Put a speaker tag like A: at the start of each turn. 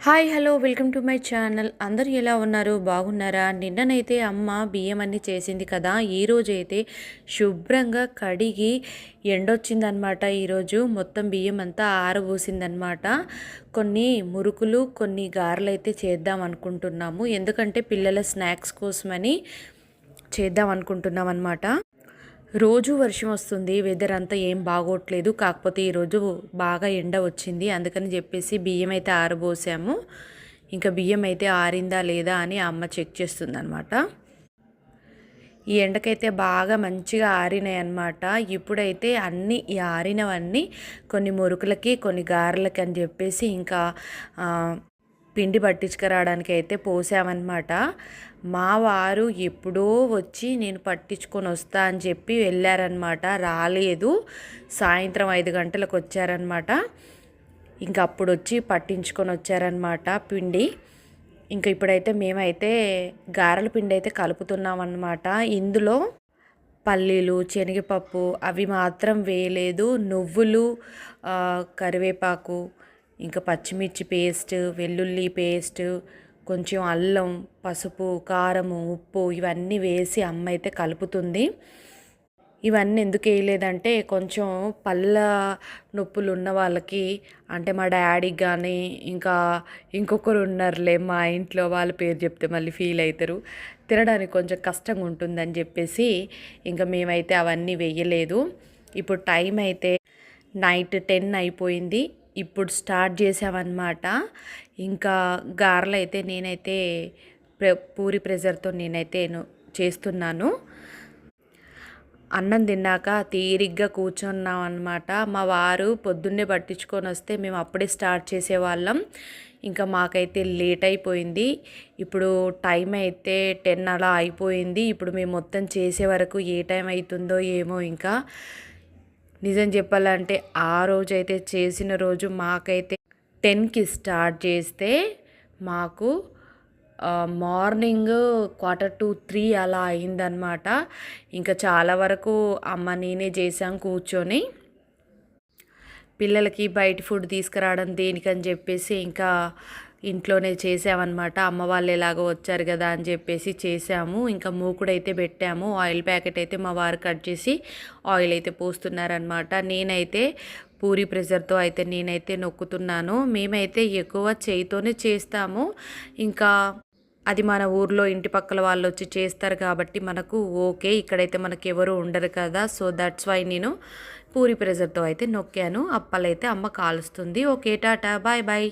A: Hi hello welcome to my channel. అందరూ ఎలా ఉన్నారు? బాగున్నారా? నిన్ననైతే అమ్మ బియ్యం అన్నీ చేసింది కదా. ఈరోజైతే శుభ్రంగా కడిగి ఎండొచ్చిందనమాట. ఈరోజు మొత్తం బియ్యం అంతా ఆరబోసిందనమాట. కొన్ని మురుకులు కొన్ని గారెలు అయితే చేద్దాం అనుకుంటున్నాము. ఎందుకంటే పిల్లల స్నాక్స్ కోసమని చేద్దాం అనుకుంటున్నాం అనమాట. రోజు వర్షం వస్తుంది, వెదర్ అంతా ఏం బాగోట్లేదు. కాకపోతే ఈరోజు బాగా ఎండ వచ్చింది, అందుకని చెప్పేసి బియ్యం అయితే ఆరబోసాము. ఇంకా బియ్యం అయితే ఆరిందా లేదా అని అమ్మ చెక్ చేస్తుంది అనమాట. ఈ ఎండకైతే బాగా మంచిగా ఆరినాయి అన్నమాట. ఇప్పుడైతే అన్నీ ఈ ఆరినవన్నీ కొన్ని మురుకులకి కొన్ని గారెలకి అని చెప్పేసి ఇంకా పిండి పట్టించుకురావడానికి అయితే పోసామన్నమాట. మా వారు ఎప్పుడో వచ్చి నేను పట్టించుకొని వస్తా అని చెప్పి వెళ్ళారనమాట. రాలేదు, సాయంత్రం 5 గంటలకు వచ్చారనమాట. ఇంకా అప్పుడు వచ్చి పట్టించుకొని వచ్చారనమాట పిండి. ఇంకా ఇప్పుడైతే మేమైతే గారెల పిండి అయితే కలుపుతున్నాం అన్నమాట. ఇందులో పల్లీలు, శనగపప్పు అవి మాత్రం వేయలేదు. నువ్వులు, కరివేపాకు, ఇంకా పచ్చిమిర్చి పేస్ట్, వెల్లుల్లి పేస్ట్, కొంచెం అల్లం, పసుపు, కారము, ఉప్పు ఇవన్నీ వేసి అమ్మ అయితే కలుపుతుంది. ఇవన్నీ ఎందుకు వేయలేదంటే కొంచెం పళ్ళ నొప్పులు ఉన్న వాళ్ళకి, అంటే మా డాడీకి కానీ ఇంకా ఇంకొకరు ఉన్నారులే మా ఇంట్లో, వాళ్ళ పేరు చెప్తే మళ్ళీ ఫీల్ అవుతారు, తినడానికి కొంచెం కష్టంగా ఉంటుందని చెప్పేసి ఇంకా మేమైతే అవన్నీ వేయలేదు. ఇప్పుడు టైం అయితే నైట్ 10 అయిపోయింది. ఇప్పుడు స్టార్ట్ చేసామన్నమాట. ఇంకా గారెలు అయితే నేనైతే పూరి ప్రెజర్తో నేనైతే చేస్తున్నాను. అన్నం తిన్నాక తీరిగ్గా కూర్చున్నాం అన్నమాట. మా వారు పొద్దున్నే పట్టించుకొని వస్తే మేము అప్పుడే స్టార్ట్ చేసేవాళ్ళం. ఇంకా మాకైతే లేట్ అయిపోయింది. ఇప్పుడు టైం అయితే 10 అలా అయిపోయింది. ఇప్పుడు మేము మొత్తం చేసే వరకు ఏ టైం అవుతుందో ఏమో. ఇంకా నిజం చెప్పాలంటే ఆ రోజైతే చేసిన రోజు మాకైతే 10కి స్టార్ట్ చేస్తే మాకు మార్నింగ్ 2:45 అలా అయిందనమాట. ఇంకా చాలా వరకు అమ్మ నేనే చేసాం కూర్చొని. పిల్లలకి బయట ఫుడ్ తీసుకురావడం దేనికని చెప్పేసి ఇంకా ఇంట్లోనే చేసామన్నమాట. అమ్మ వాళ్ళు ఎలాగో వచ్చారు కదా అని చెప్పేసి చేసాము. ఇంకా మూకుడైతే పెట్టాము. ఆయిల్ ప్యాకెట్ అయితే మా వారు కట్ చేసి ఆయిల్ అయితే పోస్తున్నారనమాట. నేనైతే పూరి ప్రెషర్తో అయితే నేనైతే నొక్కుతున్నాను. మేమైతే ఎక్కువ చేయితోనే చేస్తాము. ఇంకా అది మన ఊర్లో ఇంటి పక్కల వాళ్ళు వచ్చి చేస్తారు కాబట్టి మనకు ఓకే. ఇక్కడైతే మనకు ఎవరు ఉండరు కదా, సో దట్స్ వై నేను పూరి ప్రెషర్తో అయితే నొక్కాను. అప్పలైతే అమ్మ కాలుస్తుంది. Okay, tata, bye bye.